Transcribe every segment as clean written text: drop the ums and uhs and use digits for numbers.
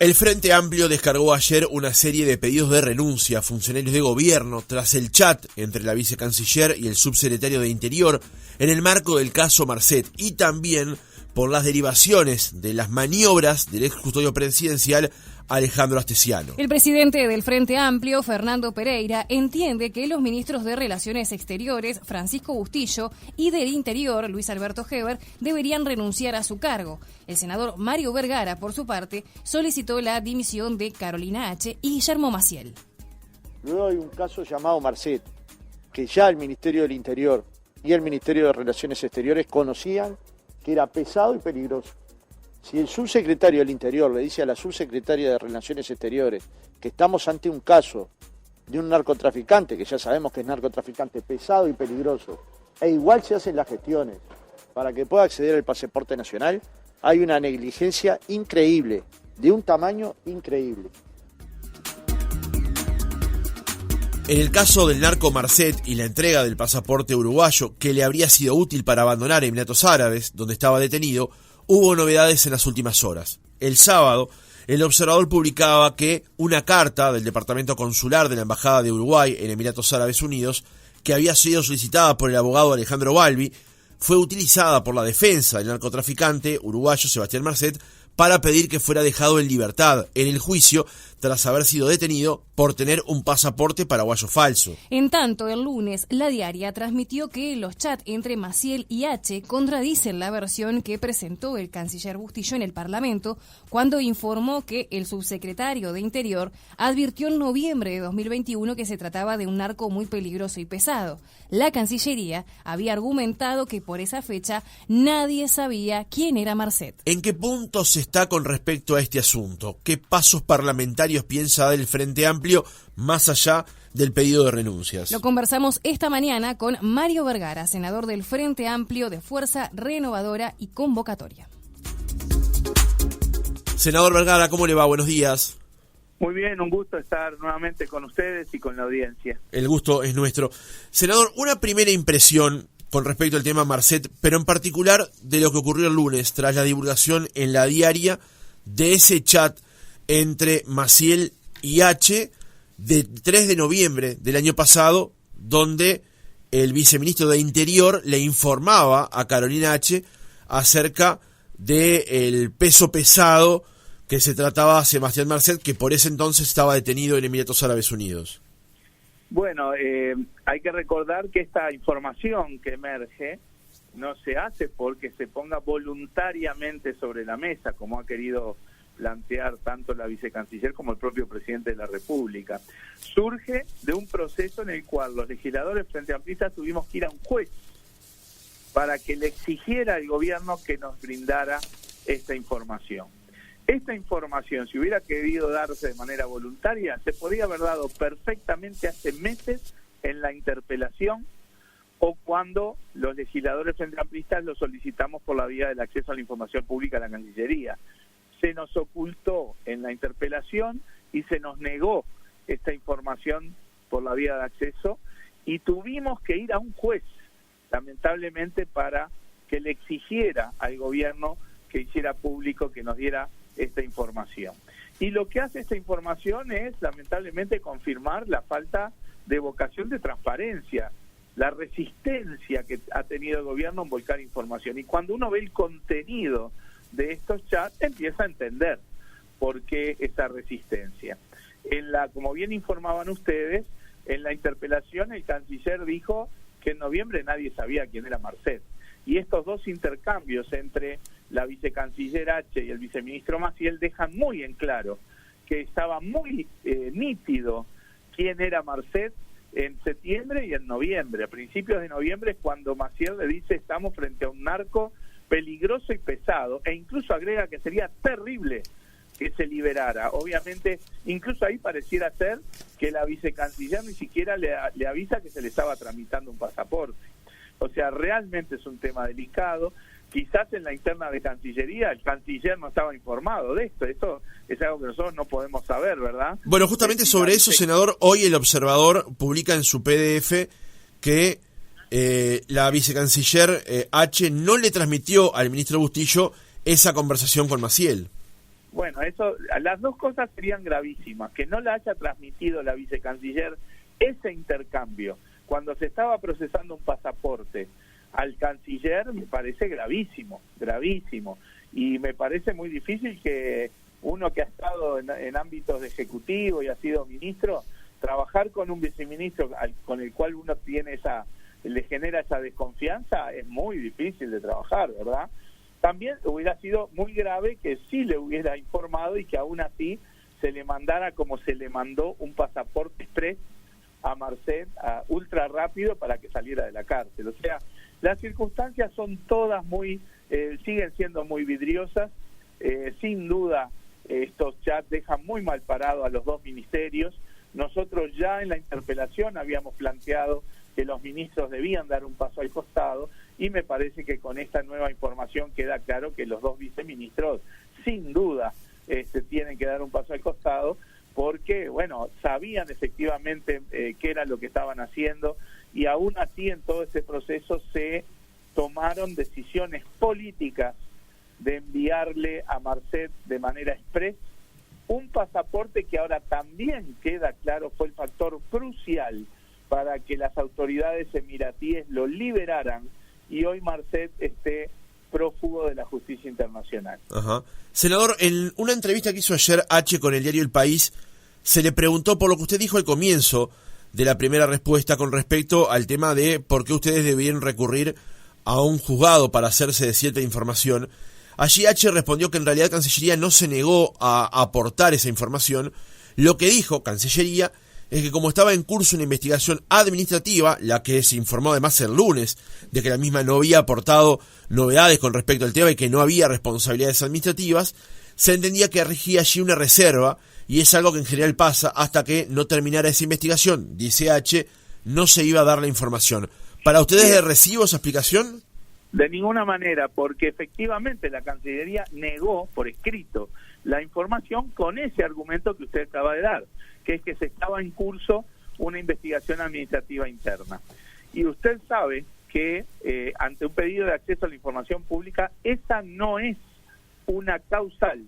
El Frente Amplio descargó ayer una serie de pedidos de renuncia a funcionarios de gobierno tras el chat entre la vicecanciller y el subsecretario de Interior en el marco del caso Marcet y también por las derivaciones de las maniobras del ex custodio presidencial Alejandro Astesiano. El presidente del Frente Amplio, Fernando Pereira, entiende que los ministros de Relaciones Exteriores, Francisco Bustillo, y del Interior, Luis Alberto Heber, deberían renunciar a su cargo. El senador Mario Vergara, por su parte, solicitó la dimisión de Carolina H. y Guillermo Maciel. Luego hay un caso llamado Marcet, que ya el Ministerio del Interior y el Ministerio de Relaciones Exteriores conocían que era pesado y peligroso. Si el subsecretario del Interior le dice a la subsecretaria de Relaciones Exteriores que estamos ante un caso de un narcotraficante, que ya sabemos que es narcotraficante pesado y peligroso, e igual se hacen las gestiones para que pueda acceder al pasaporte nacional, hay una negligencia increíble, de un tamaño increíble. En el caso del narco Marcet y la entrega del pasaporte uruguayo, que le habría sido útil para abandonar Emiratos Árabes, donde estaba detenido, hubo novedades en las últimas horas. El sábado, el Observador publicaba que una carta del Departamento Consular de la Embajada de Uruguay en Emiratos Árabes Unidos, que había sido solicitada por el abogado Alejandro Balbi, fue utilizada por la defensa del narcotraficante uruguayo Sebastián Marcet para pedir que fuera dejado en libertad en el juicio tras haber sido detenido por tener un pasaporte paraguayo falso. En tanto, el lunes, La Diaria transmitió que los chats entre Maciel y H. contradicen la versión que presentó el canciller Bustillo en el Parlamento cuando informó que el subsecretario de Interior advirtió en noviembre de 2021 que se trataba de un narco muy peligroso y pesado. La Cancillería había argumentado que por esa fecha nadie sabía quién era Marcet. ¿En qué punto se está con respecto a este asunto? ¿Qué pasos parlamentarios piensa del Frente Amplio más allá del pedido de renuncias? Lo conversamos esta mañana con Mario Vergara, senador del Frente Amplio de Fuerza Renovadora y Convocatoria. Senador Vergara, ¿cómo le va? Buenos días. Muy bien, un gusto estar nuevamente con ustedes y con la audiencia. El gusto es nuestro. Senador, una primera impresión con respecto al tema Marcet, pero en particular de lo que ocurrió el lunes tras la divulgación en La Diaria de ese chat entre Maciel y H de 3 de noviembre del año pasado, donde el viceministro de Interior le informaba a Carolina H acerca del peso pesado que se trataba a Sebastián Marcet, que por ese entonces estaba detenido en Emiratos Árabes Unidos. Bueno, hay que recordar que esta información que emerge no se hace porque se ponga voluntariamente sobre la mesa, como ha querido plantear tanto la vicecanciller como el propio presidente de la República. Surge de un proceso en el cual los legisladores frente amplistas tuvimos que ir a un juez para que le exigiera al gobierno que nos brindara esta información. Esta información, si hubiera querido darse de manera voluntaria, se podría haber dado perfectamente hace meses en la interpelación o cuando los legisladores frente amplistas lo solicitamos por la vía del acceso a la información pública a la Cancillería. Se nos ocultó en la interpelación y se nos negó esta información por la vía de acceso y tuvimos que ir a un juez, lamentablemente, para que le exigiera al gobierno que hiciera público, que nos diera esta información. Y lo que hace esta información es, lamentablemente, confirmar la falta de vocación de transparencia, la resistencia que ha tenido el gobierno en volcar información. Y cuando uno ve el contenido de estos chats, empieza a entender por qué esa resistencia. Como bien informaban ustedes, en la interpelación el canciller dijo que en noviembre nadie sabía quién era Marcet. Y estos dos intercambios entre la vicecanciller H y el viceministro Maciel dejan muy en claro que estaba muy nítido quién era Marcet en septiembre y en noviembre. A principios de noviembre es cuando Maciel le dice estamos frente a un narco peligroso y pesado, e incluso agrega que sería terrible que se liberara. Obviamente, incluso ahí pareciera ser que la vicecanciller ni siquiera le avisa que se le estaba tramitando un pasaporte. O sea, realmente es un tema delicado. Quizás en la interna de Cancillería el canciller no estaba informado de esto. Esto es algo que nosotros no podemos saber, ¿verdad? Bueno, justamente sobre eso, senador, hoy el Observador publica en su PDF que la vicecanciller H no le transmitió al ministro Bustillo esa conversación con Maciel. Bueno, las dos cosas serían gravísimas. Que no la haya transmitido la vicecanciller ese intercambio cuando se estaba procesando un pasaporte al canciller me parece gravísimo, gravísimo. Y me parece muy difícil que uno que ha estado en ámbitos de ejecutivo y ha sido ministro, trabajar con un viceministro con el cual uno le genera esa desconfianza, es muy difícil de trabajar, ¿verdad? También hubiera sido muy grave que sí le hubiera informado y que aún así se le mandara como se le mandó un pasaporte express a Marcet, ultra rápido, para que saliera de la cárcel. O sea, las circunstancias son todas siguen siendo muy vidriosas. Sin duda, estos chats dejan muy mal parado a los dos ministerios. Nosotros ya en la interpelación habíamos planteado que los ministros debían dar un paso al costado, y me parece que con esta nueva información queda claro que los dos viceministros, sin duda, tienen que dar un paso al costado, porque, bueno, sabían efectivamente qué era lo que estaban haciendo, y aún así en todo ese proceso se tomaron decisiones políticas de enviarle a Marcet de manera express un pasaporte que ahora también queda claro fue el factor crucial para que las autoridades emiratíes lo liberaran y hoy Marcet esté prófugo de la justicia internacional. Ajá. Senador, en una entrevista que hizo ayer H con el diario El País, se le preguntó por lo que usted dijo al comienzo de la primera respuesta con respecto al tema de por qué ustedes debían recurrir a un juzgado para hacerse de cierta información. Allí H respondió que en realidad Cancillería no se negó a aportar esa información. Lo que dijo Cancillería es que como estaba en curso una investigación administrativa, la que se informó además el lunes de que la misma no había aportado novedades con respecto al tema y que no había responsabilidades administrativas, se entendía que regía allí una reserva, y es algo que en general pasa hasta que no terminara esa investigación. Dice H, no se iba a dar la información. ¿Para ustedes es de recibo esa explicación? De ninguna manera, porque efectivamente la Cancillería negó por escrito la información con ese argumento que usted acaba de dar, que es que se estaba en curso una investigación administrativa interna. Y usted sabe que ante un pedido de acceso a la información pública, esa no es una causal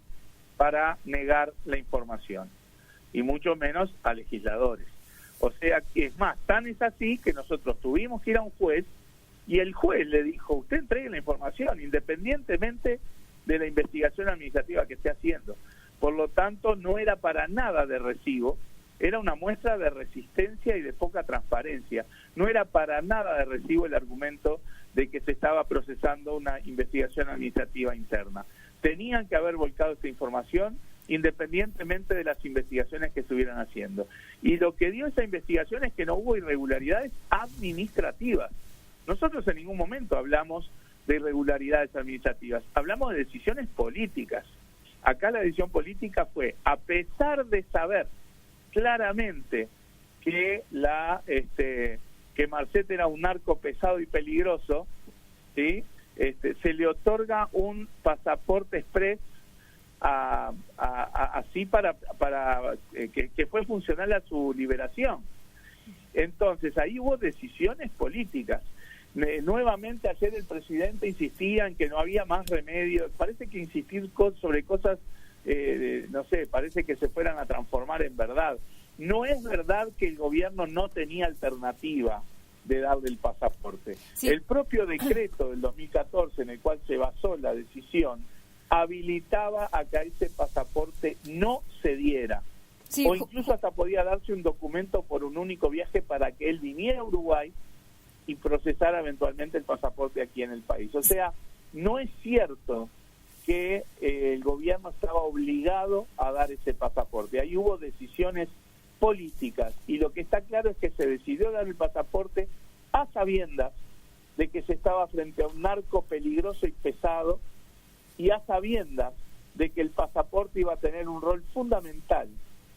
para negar la información, y mucho menos a legisladores. O sea, que es más, tan es así que nosotros tuvimos que ir a un juez, y el juez le dijo, usted entregue la información, independientemente de la investigación administrativa que esté haciendo. Por lo tanto, no era para nada de recibo, era una muestra de resistencia y de poca transparencia. No era para nada de recibo el argumento de que se estaba procesando una investigación administrativa interna. Tenían que haber volcado esta información independientemente de las investigaciones que estuvieran haciendo. Y lo que dio esa investigación es que no hubo irregularidades administrativas. Nosotros en ningún momento hablamos de irregularidades administrativas, hablamos de decisiones políticas. Acá la decisión política fue, a pesar de saber claramente que que Marcet era un narco pesado y peligroso, ¿sí? Se le otorga un pasaporte express así para que fue funcional a su liberación. Entonces ahí hubo decisiones políticas. Nuevamente ayer el presidente insistía en que no había más remedio. Parece que insistir sobre cosas, no sé, parece que se fueran a transformar en verdad. No es verdad que el gobierno no tenía alternativa de darle el pasaporte. Sí. El propio decreto del 2014 en el cual se basó la decisión habilitaba a que ese pasaporte no se diera. Sí. O incluso hasta podía darse un documento por un único viaje para que él viniera a Uruguay y procesara eventualmente el pasaporte aquí en el país. O sea, no es cierto que el gobierno estaba obligado a dar ese pasaporte. Ahí hubo decisiones políticas, y lo que está claro es que se decidió dar el pasaporte a sabiendas de que se estaba frente a un narco peligroso y pesado, y a sabiendas de que el pasaporte iba a tener un rol fundamental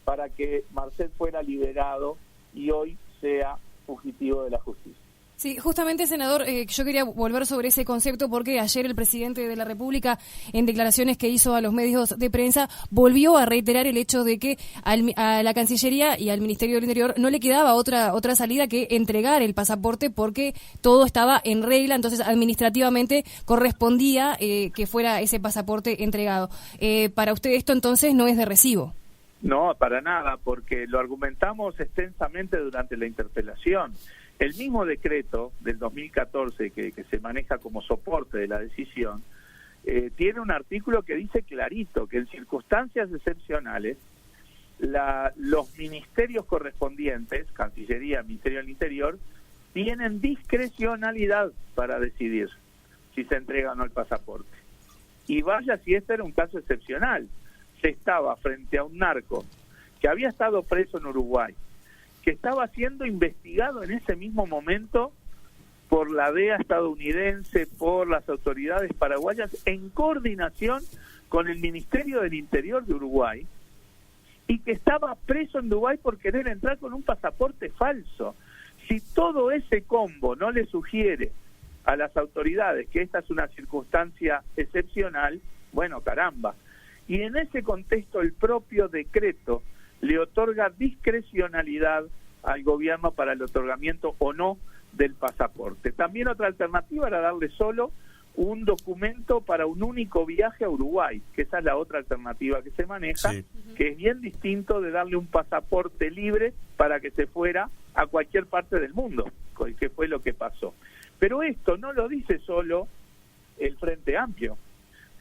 para que Marcet fuera liberado y hoy sea fugitivo de la justicia. Sí, justamente, senador, yo quería volver sobre ese concepto porque ayer el presidente de la República, en declaraciones que hizo a los medios de prensa, volvió a reiterar el hecho de que a la Cancillería y al Ministerio del Interior no le quedaba otra salida que entregar el pasaporte porque todo estaba en regla, entonces administrativamente correspondía que fuera ese pasaporte entregado. Para usted esto entonces no es de recibo. No, para nada, porque lo argumentamos extensamente durante la interpelación. El mismo decreto del 2014 que se maneja como soporte de la decisión, tiene un artículo que dice clarito que en circunstancias excepcionales los ministerios correspondientes, Cancillería, Ministerio del Interior, tienen discrecionalidad para decidir si se entrega o no el pasaporte. Y vaya si este era un caso excepcional. Se estaba frente a un narco que había estado preso en Uruguay, que estaba siendo investigado en ese mismo momento por la DEA estadounidense, por las autoridades paraguayas, en coordinación con el Ministerio del Interior de Uruguay, y que estaba preso en Dubái por querer entrar con un pasaporte falso. Si todo ese combo no le sugiere a las autoridades que esta es una circunstancia excepcional, bueno, caramba. Y en ese contexto el propio decreto le otorga discrecionalidad al gobierno para el otorgamiento o no del pasaporte. También otra alternativa era darle solo un documento para un único viaje a Uruguay, que esa es la otra alternativa que se maneja, sí, que es bien distinto de darle un pasaporte libre para que se fuera a cualquier parte del mundo, que fue lo que pasó. Pero esto no lo dice solo el Frente Amplio.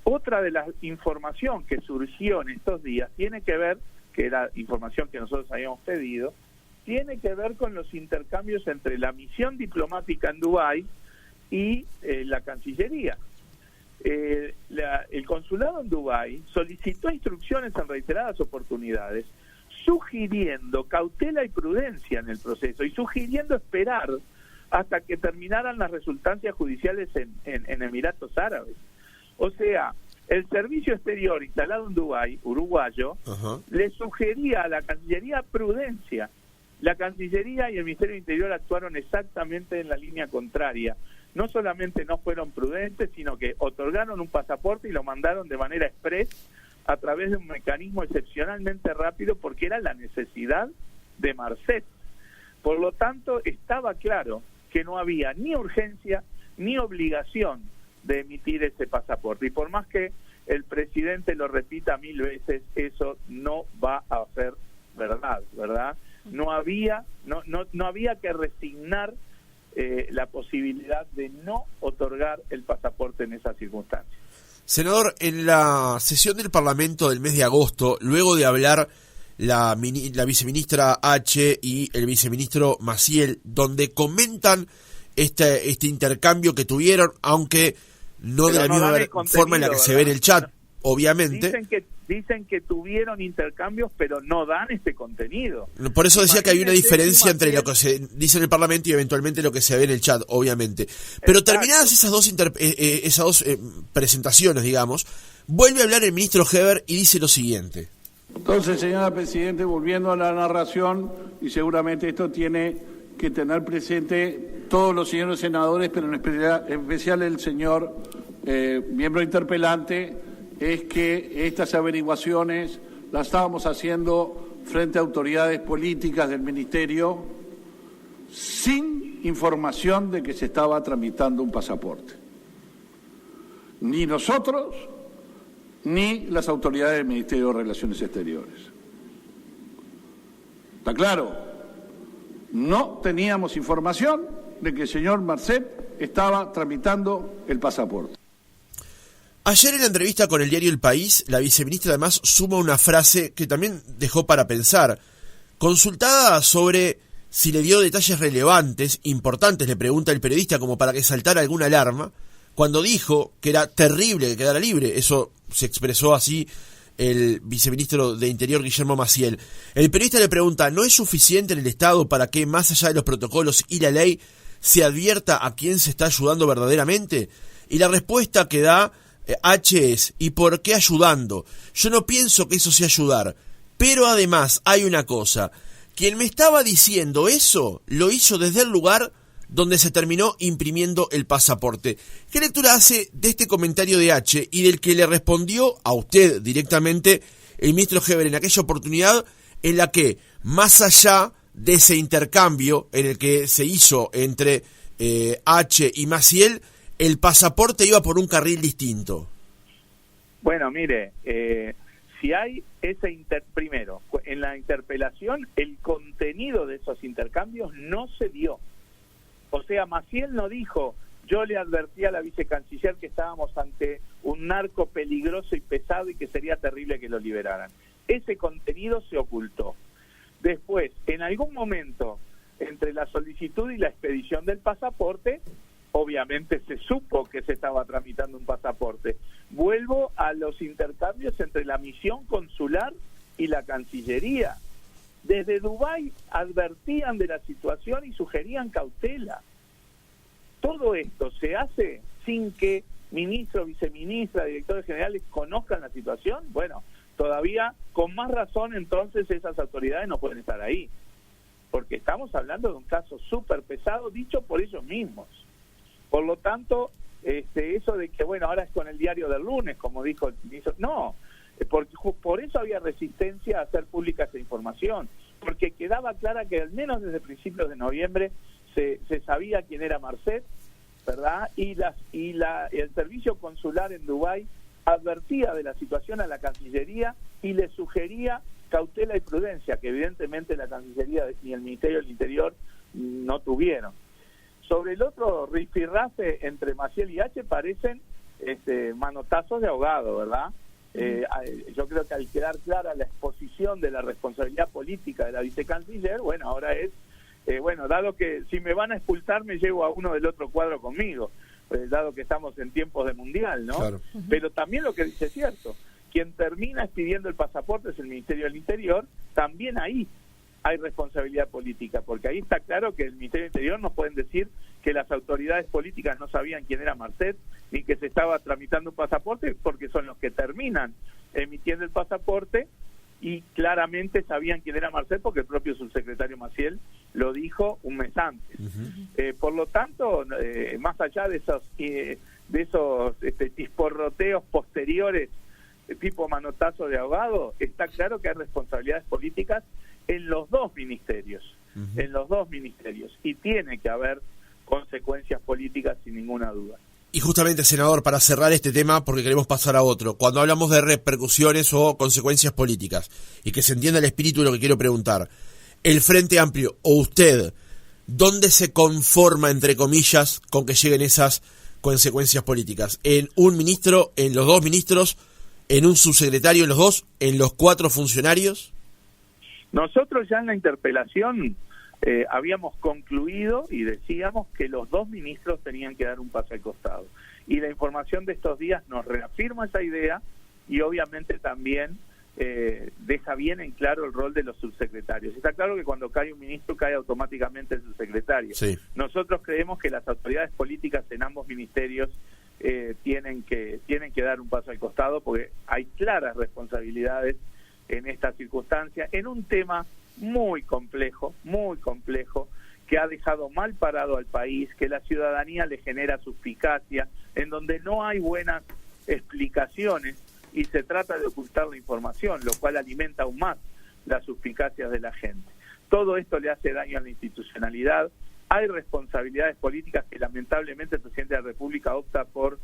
Otra de las información que surgió en estos días tiene que ver, que era información que nosotros habíamos pedido, tiene que ver con los intercambios entre la misión diplomática en Dubái y la Cancillería. El consulado en Dubái solicitó instrucciones en reiteradas oportunidades, sugiriendo cautela y prudencia en el proceso y sugiriendo esperar hasta que terminaran las resultancias judiciales en Emiratos Árabes. O sea, el servicio exterior instalado en Dubái, uruguayo, le sugería a la Cancillería prudencia. La Cancillería y el Ministerio del Interior actuaron exactamente en la línea contraria. No solamente no fueron prudentes, sino que otorgaron un pasaporte y lo mandaron de manera express a través de un mecanismo excepcionalmente rápido porque era la necesidad de Marcet. Por lo tanto, estaba claro que no había ni urgencia ni obligación de emitir ese pasaporte. Y por más que el presidente lo repita 1000 veces, eso no va a ser ¿verdad? No había que resignar la posibilidad de no otorgar el pasaporte en esas circunstancias. Senador, en la sesión del Parlamento del mes de agosto, luego de hablar la viceministra H y el viceministro Maciel, donde comentan este intercambio que tuvieron, aunque no de la misma forma en la que se ve en el chat, obviamente. Dicen que tuvieron intercambios, pero no dan este contenido. Por eso decía que hay una diferencia entre lo que se dice en el Parlamento y eventualmente lo que se ve en el chat, obviamente. Pero exacto. Terminadas esas dos presentaciones, digamos, vuelve a hablar el ministro Heber y dice lo siguiente. Entonces, señora Presidente, volviendo a la narración, y seguramente esto tiene que tener presente todos los señores senadores, pero en especial el señor miembro interpelante, es que estas averiguaciones las estábamos haciendo frente a autoridades políticas del Ministerio sin información de que se estaba tramitando un pasaporte. Ni nosotros, ni las autoridades del Ministerio de Relaciones Exteriores. ¿Está claro? No teníamos información de que el señor Marcet estaba tramitando el pasaporte. Ayer en la entrevista con el diario El País, la viceministra además suma una frase que también dejó para pensar. Consultada sobre si le dio detalles relevantes, importantes, le pregunta el periodista como para que saltara alguna alarma, cuando dijo que era terrible que quedara libre, eso se expresó así el viceministro de Interior Guillermo Maciel. El periodista le pregunta, ¿no es suficiente en el Estado para que, más allá de los protocolos y la ley, se advierta a quién se está ayudando verdaderamente? Y la respuesta que da H es, ¿y por qué ayudando? Yo no pienso que eso sea ayudar, pero además hay una cosa, quien me estaba diciendo eso lo hizo desde el lugar donde se terminó imprimiendo el pasaporte. ¿Qué lectura hace de este comentario de H y del que le respondió a usted directamente el ministro Heber en aquella oportunidad en la que, más allá de ese intercambio en el que se hizo entre H y Maciel, el pasaporte iba por un carril distinto? Bueno, mire, si hay ese primero, en la interpelación, el contenido de esos intercambios no se dio. O sea, Maciel no dijo, yo le advertí a la vicecanciller que estábamos ante un narco peligroso y pesado y que sería terrible que lo liberaran. Ese contenido se ocultó. Después, en algún momento, entre la solicitud y la expedición del pasaporte, obviamente se supo que se estaba tramitando un pasaporte. Vuelvo a los intercambios entre la misión consular y la Cancillería. Desde Dubái advertían de la situación y sugerían cautela. Todo esto se hace sin que ministro, viceministra, directores generales conozcan la situación. Bueno, todavía con más razón entonces esas autoridades no pueden estar ahí, porque estamos hablando de un caso súper pesado dicho por ellos mismos. Por lo tanto, eso de que, bueno, ahora es con el diario del lunes, como dijo el ministro, no, porque por eso había resistencia a hacer pública esa información, porque quedaba clara que al menos desde principios de noviembre se sabía quién era Marcet, ¿verdad? Y el servicio consular en Dubái advertía de la situación a la Cancillería y le sugería cautela y prudencia, que evidentemente la Cancillería ni el Ministerio del Interior no tuvieron. Sobre el otro rifirrafe entre Maciel y H parecen manotazos de ahogado, ¿verdad? Yo creo que al quedar clara la exposición de la responsabilidad política de la vicecanciller, bueno, ahora es, dado que si me van a expulsar me llevo a uno del otro cuadro conmigo, dado que estamos en tiempos de mundial, ¿no? Claro. Pero también lo que dice es cierto, quien termina expidiendo el pasaporte es el Ministerio del Interior, también ahí hay responsabilidad política, porque ahí está claro que el Ministerio del Interior no pueden decir que las autoridades políticas no sabían quién era Marcet ni que se estaba tramitando un pasaporte, porque son los que terminan emitiendo el pasaporte y claramente sabían quién era Marcet porque el propio subsecretario Maciel lo dijo un mes antes. Por lo tanto, más allá de esos tisporroteos posteriores tipo manotazo de ahogado, está claro que hay responsabilidades políticas en los dos ministerios, y tiene que haber consecuencias políticas sin ninguna duda. Y justamente, senador, para cerrar este tema, porque queremos pasar a otro, cuando hablamos de repercusiones o consecuencias políticas, y que se entienda el espíritu de lo que quiero preguntar, el Frente Amplio o usted, ¿dónde se conforma, entre comillas, con que lleguen esas consecuencias políticas? ¿En un ministro, en los dos ministros, en un subsecretario, en los dos, en los 4 funcionarios? Nosotros ya en la interpelación habíamos concluido y decíamos que los 2 ministros tenían que dar un paso al costado. Y la información de estos días nos reafirma esa idea y obviamente también deja bien en claro el rol de los subsecretarios. Está claro que cuando cae un ministro cae automáticamente el subsecretario. Sí. Nosotros creemos que las autoridades políticas en ambos ministerios tienen que dar un paso al costado porque hay claras responsabilidades en esta circunstancia, en un tema muy complejo, que ha dejado mal parado al país, que la ciudadanía le genera suspicacia, en donde no hay buenas explicaciones y se trata de ocultar la información, lo cual alimenta aún más las suspicacias de la gente. Todo esto le hace daño a la institucionalidad. Hay responsabilidades políticas que lamentablemente el presidente de la República opta por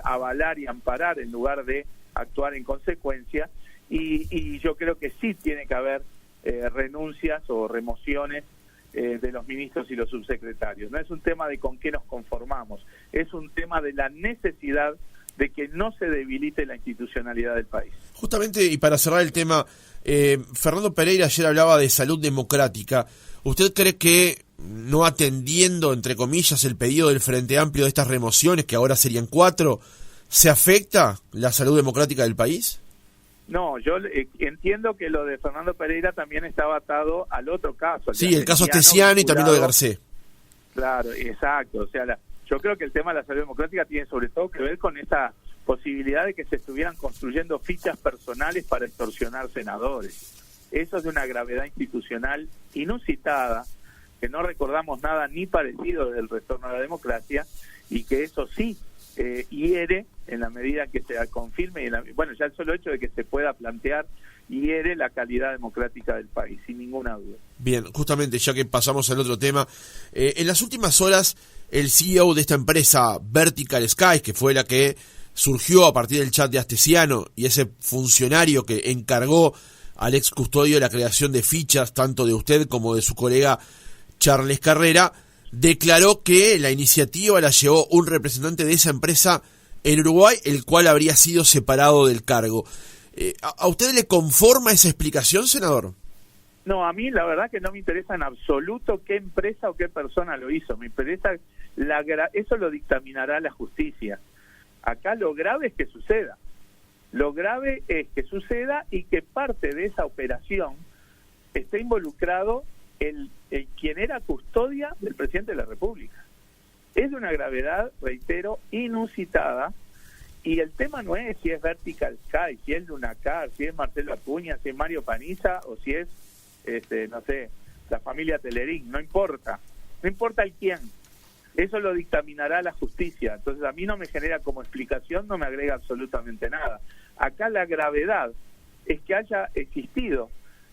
avalar y amparar en lugar de actuar en consecuencia, y yo creo que sí tiene que haber renuncias o remociones de los ministros y los subsecretarios. No es un tema de con qué nos conformamos, es un tema de la necesidad de que no se debilite la institucionalidad del país. Justamente, y para cerrar el tema, Fernando Pereira ayer hablaba de salud democrática. ¿Usted cree que no atendiendo, entre comillas, el pedido del Frente Amplio de estas remociones, que ahora serían 4, se afecta la salud democrática del país? No, yo entiendo que lo de Fernando Pereira también estaba atado al otro caso. Sí, el caso Astesiano y también lo de Garcés. Claro, exacto. O sea, yo creo que el tema de la salud democrática tiene sobre todo que ver con esa posibilidad de que se estuvieran construyendo fichas personales para extorsionar senadores. Eso es de una gravedad institucional inusitada, que no recordamos nada ni parecido del retorno a la democracia, y que eso sí hiere en la medida que se confirme, bueno, ya el solo hecho de que se pueda plantear hiere la calidad democrática del país, sin ninguna duda. Bien, justamente ya que pasamos al otro tema, en las últimas horas el CEO de esta empresa Vertical Sky, que fue la que surgió a partir del chat de Astesiano, y ese funcionario que encargó al ex custodio la creación de fichas tanto de usted como de su colega Charles Carrera, declaró que la iniciativa la llevó un representante de esa empresa en Uruguay, el cual habría sido separado del cargo. ¿A usted le conforma esa explicación, senador? No, a mí la verdad que no me interesa en absoluto qué empresa o qué persona lo hizo. Me interesa, eso lo dictaminará la justicia. Acá lo grave es que suceda. Lo grave es que suceda y que parte de esa operación esté involucrado el quien era custodia del presidente de la República. Es de una gravedad, reitero, inusitada, y el tema no es si es Vertical Sky, si es Lunacar, si es Marcelo Acuña, si es Mario Paniza o si es, no sé, la familia Telerín, no importa el quién. Eso lo dictaminará la justicia. Entonces a mí no me genera como explicación, no me agrega absolutamente nada. Acá la gravedad es que haya existido,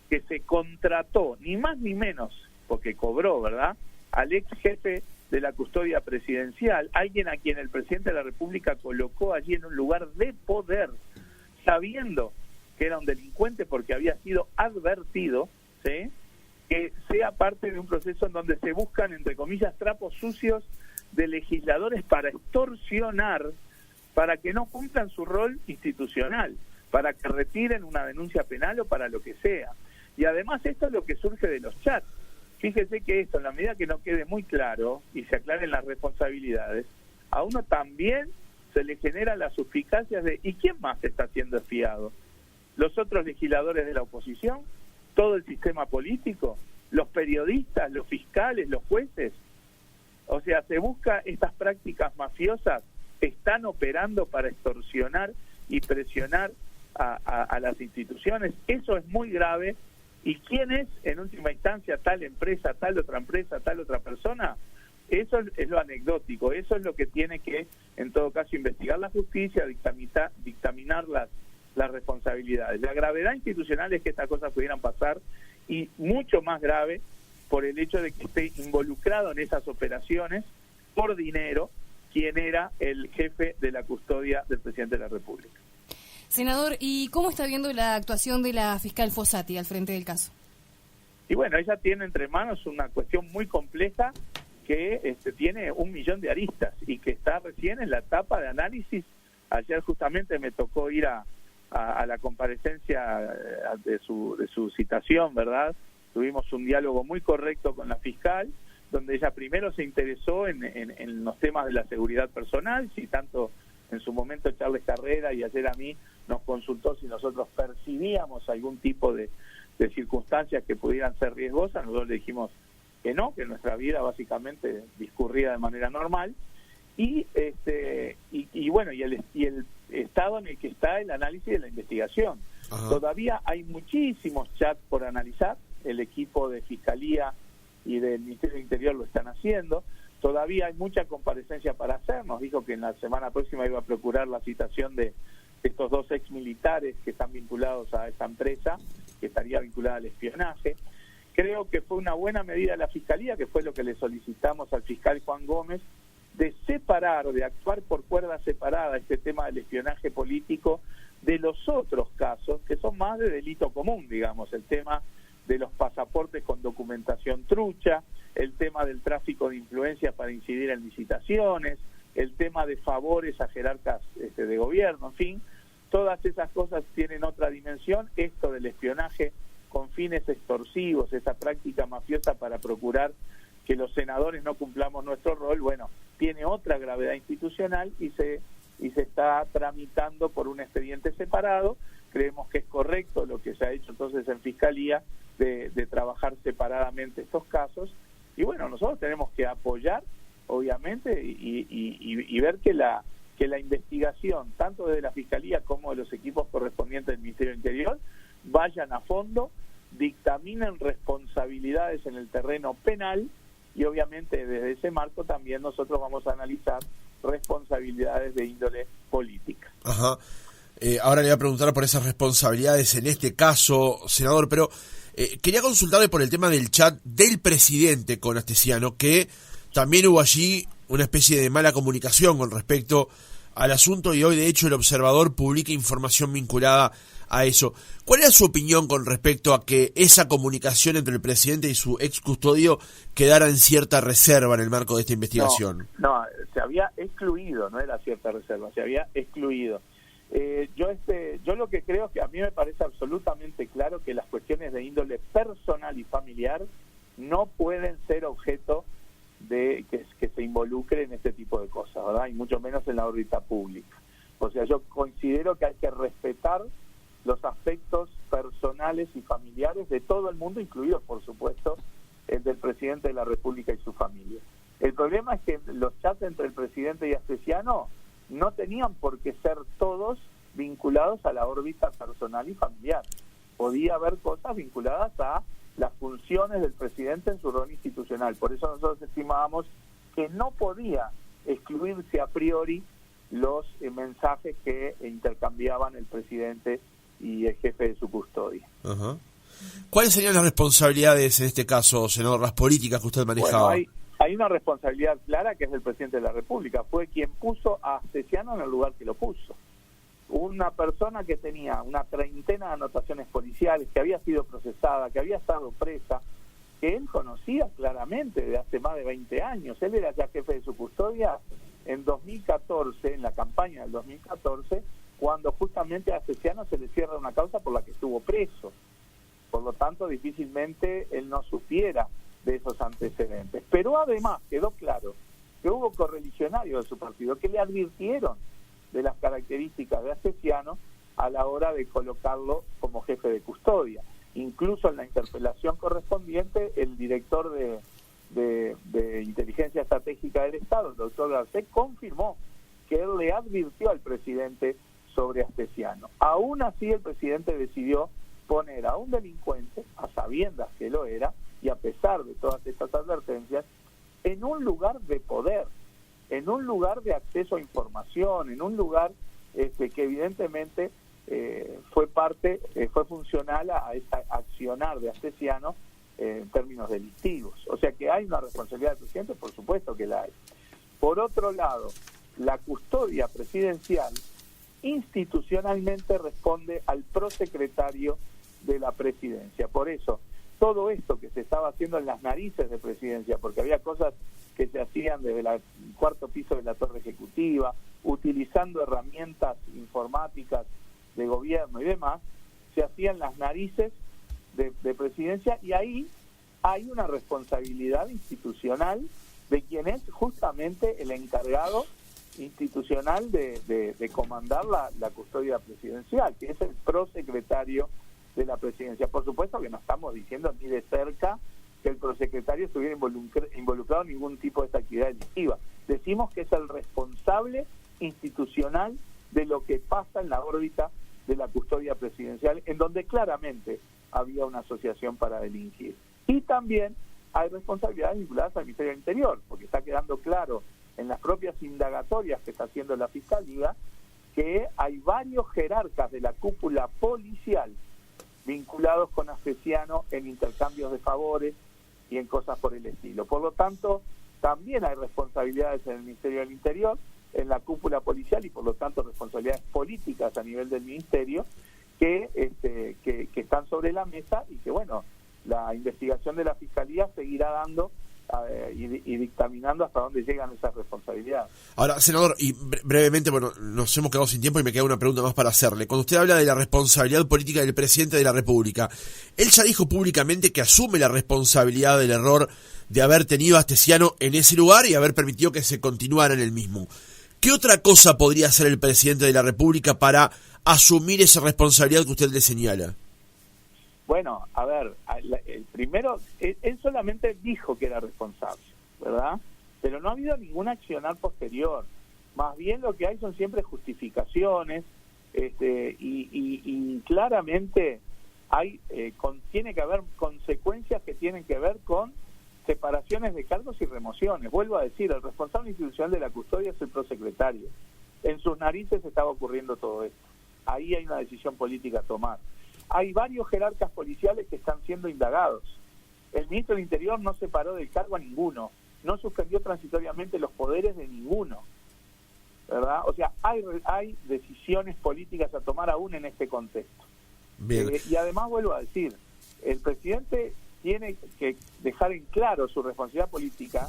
que se contrató, ni más ni menos, porque cobró, ¿verdad?, al ex jefe de la custodia presidencial, alguien a quien el presidente de la República colocó allí en un lugar de poder, sabiendo que era un delincuente porque había sido advertido, ¿sí?, que sea parte de un proceso en donde se buscan, entre comillas, trapos sucios de legisladores para extorsionar, para que no cumplan su rol institucional, para que retiren una denuncia penal o para lo que sea. Y además esto es lo que surge de los chats. Fíjese que esto, en la medida que no quede muy claro y se aclaren las responsabilidades, a uno también se le genera las suspicacias de ¿y quién más está siendo espiado? ¿Los otros legisladores de la oposición? ¿Todo el sistema político? ¿Los periodistas? ¿Los fiscales? ¿Los jueces? O sea, se busca, estas prácticas mafiosas están operando para extorsionar y presionar a las instituciones. Eso es muy grave. ¿Y quién es, en última instancia, tal empresa, tal otra persona? Eso es lo anecdótico, eso es lo que tiene que, en todo caso, investigar la justicia, dictaminar las responsabilidades. La gravedad institucional es que estas cosas pudieran pasar, y mucho más grave por el hecho de que esté involucrado en esas operaciones por dinero quien era el jefe de la custodia del presidente de la República. Senador, ¿y cómo está viendo la actuación de la fiscal Fossati al frente del caso? Y bueno, ella tiene entre manos una cuestión muy compleja que tiene 1 millón de aristas y que está recién en la etapa de análisis. Ayer justamente me tocó ir a la comparecencia de su citación, ¿verdad? Tuvimos un diálogo muy correcto con la fiscal, donde ella primero se interesó en los temas de la seguridad personal, si tanto en su momento Charles Carrera y ayer a mí nos consultó si nosotros percibíamos algún tipo de circunstancias que pudieran ser riesgosas. Nosotros le dijimos que no, que nuestra vida básicamente discurría de manera normal, y bueno, y el estado en el que está el análisis de la investigación. Ajá. Todavía hay muchísimos chats por analizar, el equipo de Fiscalía y del Ministerio del Interior lo están haciendo. Todavía hay mucha comparecencia para hacer. Nos dijo que en la semana próxima iba a procurar la citación de estos 2 ex militares que están vinculados a esta empresa, que estaría vinculada al espionaje. Creo que fue una buena medida de la Fiscalía, que fue lo que le solicitamos al fiscal Juan Gómez, de separar, de actuar por cuerda separada este tema del espionaje político de los otros casos, que son más de delito común, digamos, el tema de los pasaportes con documentación trucha, el tema del tráfico de influencias para incidir en licitaciones, el tema de favores a jerarcas de gobierno, en fin, todas esas cosas tienen otra dimensión. Esto del espionaje con fines extorsivos, esa práctica mafiosa para procurar que los senadores no cumplamos nuestro rol, bueno, tiene otra gravedad institucional y se está tramitando por un expediente separado. Creemos que es correcto lo que se ha hecho entonces en Fiscalía de trabajar separadamente estos casos, y bueno, nosotros tenemos que apoyar, obviamente, y ver que la investigación, tanto de la Fiscalía como de los equipos correspondientes del Ministerio del Interior, vayan a fondo, dictaminen responsabilidades en el terreno penal y obviamente desde ese marco también nosotros vamos a analizar responsabilidades de índole política. Ajá. Ahora le voy a preguntar por esas responsabilidades en este caso, senador, pero quería consultarle por el tema del chat del presidente con Astesiano, que también hubo allí una especie de mala comunicación con respecto al asunto y hoy de hecho el Observador publica información vinculada a eso. ¿Cuál era su opinión con respecto a que esa comunicación entre el presidente y su ex custodio quedara en cierta reserva en el marco de esta investigación? No, se había excluido, no era cierta reserva, se había excluido. Yo lo que creo es que a mí me parece absolutamente claro que las cuestiones de índole personal y familiar no pueden ser objeto de que se involucre en este tipo de cosas, ¿verdad? Y mucho menos en la órbita pública. O sea, yo considero que hay que respetar los aspectos personales y familiares de todo el mundo, incluidos, por supuesto, el del presidente de la República y su familia. El problema es que los chats entre el presidente y Astesiano no tenían por qué ser todos vinculados a la órbita personal y familiar. Podía haber cosas vinculadas a las funciones del presidente en su rol institucional. Por eso nosotros estimábamos que no podía excluirse a priori los mensajes que intercambiaban el presidente y el jefe de su custodia. Ajá. ¿Cuáles serían las responsabilidades en este caso, senador, las políticas que usted manejaba? Bueno, hay una responsabilidad clara que es del presidente de la República. Fue quien puso a Astesiano en el lugar que lo puso. Una persona que tenía una treintena de anotaciones policiales, que había sido procesada, que había estado presa, que él conocía claramente de hace más de 20 años. Él era ya jefe de su custodia en 2014, en la campaña del 2014, cuando justamente a Astesiano se le cierra una causa por la que estuvo preso. Por lo tanto, difícilmente él no supiera de esos antecedentes. Pero además quedó claro que hubo correligionarios de su partido que le advirtieron de las características de Astesiano a la hora de colocarlo como jefe de custodia. Incluso en la interpelación correspondiente, el director de Inteligencia Estratégica del Estado, el doctor Garcés, confirmó que él le advirtió al presidente sobre Astesiano. Aún así, el presidente decidió poner a un delincuente, a sabiendas que lo era, y a pesar de todas estas advertencias, en un lugar de poder, en un lugar de acceso a información, en un lugar que evidentemente fue funcional a ese accionar de Astesiano en términos delictivos. O sea que hay una responsabilidad del presidente, por supuesto que la hay. Por otro lado, la custodia presidencial institucionalmente responde al prosecretario de la presidencia. Por eso, todo esto que se estaba haciendo en las narices de presidencia, porque había cosas que se hacían desde el cuarto piso de la torre ejecutiva, utilizando herramientas informáticas de gobierno y demás, se hacían las narices de presidencia, y ahí hay una responsabilidad institucional de quien es justamente el encargado institucional de comandar la custodia presidencial, que es el prosecretario de la presidencia. Por supuesto que no estamos diciendo ni de cerca que el prosecretario estuviera involucrado en ningún tipo de esta actividad delictiva. Decimos que es el responsable institucional de lo que pasa en la órbita de la custodia presidencial, en donde claramente había una asociación para delinquir. Y también hay responsabilidades vinculadas al Ministerio del Interior, porque está quedando claro en las propias indagatorias que está haciendo la Fiscalía que hay varios jerarcas de la cúpula policial vinculados con Astesiano en intercambios de favores y en cosas por el estilo. Por lo tanto, también hay responsabilidades en el Ministerio del Interior, en la cúpula policial, y por lo tanto responsabilidades políticas a nivel del Ministerio que están sobre la mesa, y que, bueno, la investigación de la Fiscalía seguirá dando y dictaminando hasta dónde llegan esas responsabilidades. Ahora, senador, y brevemente, bueno, nos hemos quedado sin tiempo y me queda una pregunta más para hacerle. Cuando usted habla de la responsabilidad política del presidente de la República, él ya dijo públicamente que asume la responsabilidad del error de haber tenido a Astesiano en ese lugar y haber permitido que se continuara en el mismo. ¿Qué otra cosa podría hacer el presidente de la República para asumir esa responsabilidad que usted le señala? Bueno, a ver, el primero, él solamente dijo que era responsable, ¿verdad? Pero no ha habido ningún accionar posterior. Más bien lo que hay son siempre justificaciones, y claramente tiene que haber consecuencias que tienen que ver con separaciones de cargos y remociones. Vuelvo a decir, el responsable institucional de la custodia es el prosecretario. En sus narices estaba ocurriendo todo esto. Ahí hay una decisión política a tomar. Hay varios jerarcas policiales que están siendo indagados. El ministro del Interior no separó del cargo a ninguno, no suspendió transitoriamente los poderes de ninguno, ¿verdad? O sea, hay decisiones políticas a tomar aún en este contexto. Y además vuelvo a decir, el presidente tiene que dejar en claro su responsabilidad política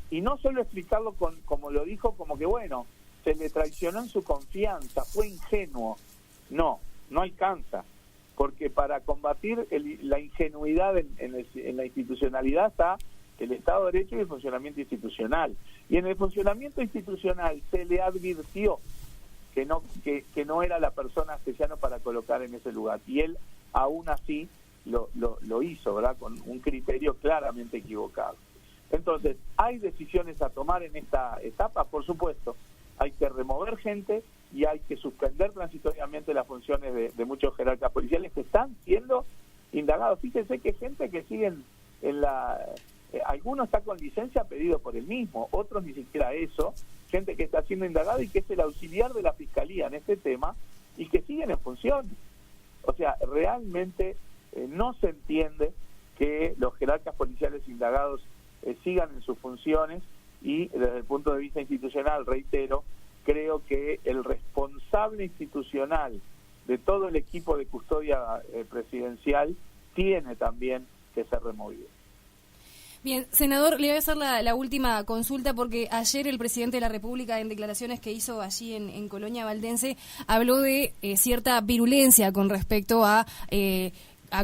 y no solo explicarlo como lo dijo, como que bueno, se le traicionó en su confianza, fue ingenuo. No alcanza, porque para combatir la ingenuidad en la institucionalidad está el Estado de Derecho y el funcionamiento institucional. Y en el funcionamiento institucional se le advirtió que no era la persona Astesiano para colocar en ese lugar. Y él aún así lo hizo, ¿verdad? Con un criterio claramente equivocado. Entonces, ¿hay decisiones a tomar en esta etapa? Por supuesto. Hay que remover gente y hay que suspender transitoriamente las funciones de muchos jerarcas policiales que están siendo indagados. Fíjense que gente que siguen algunos está con licencia pedido por él mismo, otros ni siquiera eso, gente que está siendo indagada y que es el auxiliar de la Fiscalía en este tema y que siguen en funciones. O sea, realmente no se entiende que los jerarcas policiales indagados sigan en sus funciones y desde el punto de vista institucional, reitero, creo que el responsable institucional de todo el equipo de custodia presidencial tiene también que ser removido. Bien, senador, le voy a hacer la última consulta porque ayer el presidente de la República, en declaraciones que hizo allí en Colonia Valdense, habló de cierta virulencia con respecto a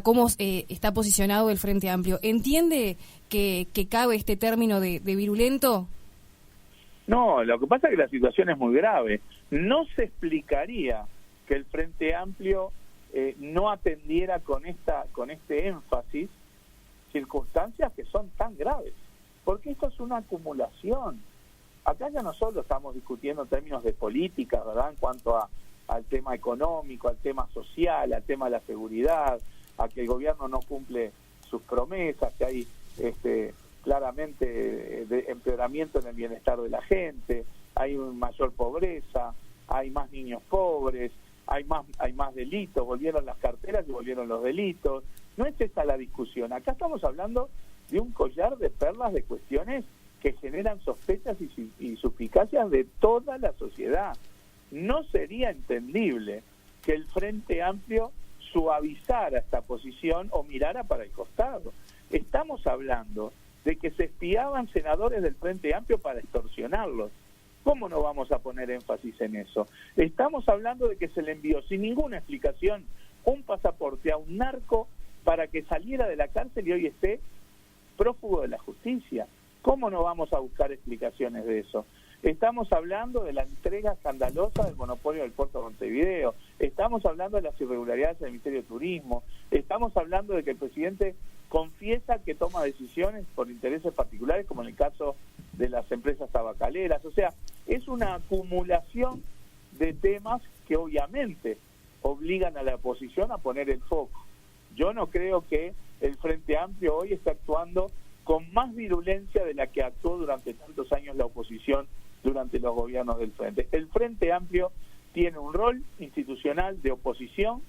cómo está posicionado el Frente Amplio. ¿Entiende que cabe este término de virulento? No, lo que pasa es que la situación es muy grave. No se explicaría que el Frente Amplio no atendiera con este énfasis circunstancias que son tan graves, porque esto es una acumulación. Acá ya no solo estamos discutiendo en términos de política, ¿verdad?, en cuanto al tema económico, al tema social, al tema de la seguridad, a que el gobierno no cumple sus promesas, que hay claramente de empeoramiento en el bienestar de la gente, hay mayor pobreza, hay más niños pobres, hay más delitos, volvieron las carteras y volvieron los delitos. No es esta la discusión. Acá estamos hablando de un collar de perlas de cuestiones que generan sospechas y suspicacias de toda la sociedad. No sería entendible que el Frente Amplio suavizara esta posición o mirara para el costado. Estamos hablando de que se espiaban senadores del Frente Amplio para extorsionarlos. ¿Cómo no vamos a poner énfasis en eso? Estamos hablando de que se le envió sin ninguna explicación un pasaporte a un narco para que saliera de la cárcel y hoy esté prófugo de la justicia. ¿Cómo no vamos a buscar explicaciones de eso? Estamos hablando de la entrega escandalosa del monopolio del puerto de Montevideo. Estamos hablando de las irregularidades del Ministerio de Turismo. Estamos hablando de que el presidente confiesa que toma decisiones por intereses particulares, como en el caso de las empresas tabacaleras. O sea, es una acumulación de temas que obviamente obligan a la oposición a poner el foco. Yo no creo que el Frente Amplio hoy esté actuando con más virulencia de la que actuó durante tantos años la oposición durante los gobiernos del Frente. El Frente Amplio tiene un rol institucional de oposición,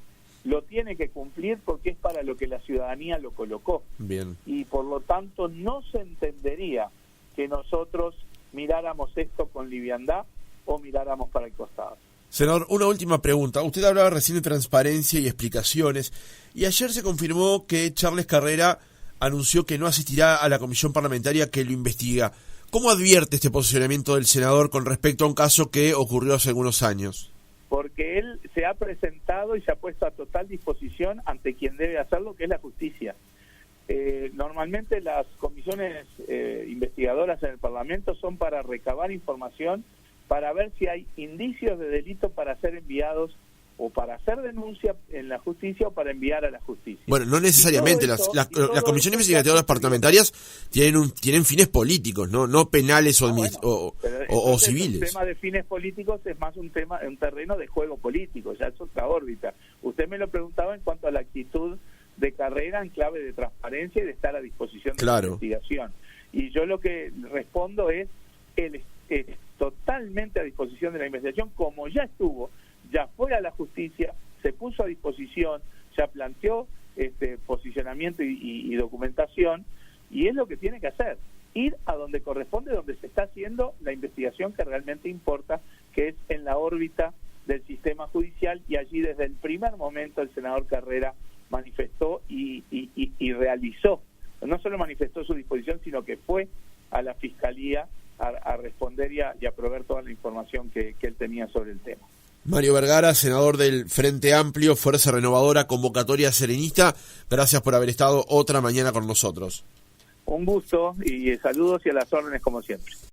lo tiene que cumplir porque es para lo que la ciudadanía lo colocó. Bien. Y por lo tanto no se entendería que nosotros miráramos esto con liviandad o miráramos para el costado. Senador, una última pregunta. Usted hablaba recién de transparencia y explicaciones, y ayer se confirmó que Charles Carrera anunció que no asistirá a la comisión parlamentaria que lo investiga. ¿Cómo advierte este posicionamiento del senador con respecto a un caso que ocurrió hace algunos años? Porque él se ha presentado y se ha puesto a total disposición ante quien debe hacerlo, que es la justicia. Normalmente las comisiones investigadoras en el Parlamento son para recabar información, para ver si hay indicios de delito para ser enviados o para hacer denuncia en la justicia o para enviar a la justicia. Bueno, no necesariamente. Las comisiones investigadoras parlamentarias tienen fines políticos, no penales o civiles. El tema de fines políticos es más un terreno de juego político, ya es otra órbita. Usted me lo preguntaba en cuanto a la actitud de Carrera en clave de transparencia y de estar a disposición de la investigación. Y yo lo que respondo es, él es totalmente a disposición de la investigación, como ya estuvo, ya fue a la justicia, se puso a disposición, ya planteó posicionamiento y documentación, y es lo que tiene que hacer, ir a donde corresponde, donde se está haciendo la investigación que realmente importa, que es en la órbita del sistema judicial, y allí desde el primer momento el senador Carrera manifestó y realizó, no solo manifestó su disposición, sino que fue a la Fiscalía a responder y a proveer toda la información que él tenía sobre el tema. Mario Vergara, senador del Frente Amplio, Fuerza Renovadora, Convocatoria Serenista, gracias por haber estado otra mañana con nosotros. Un gusto y saludos y a las órdenes como siempre.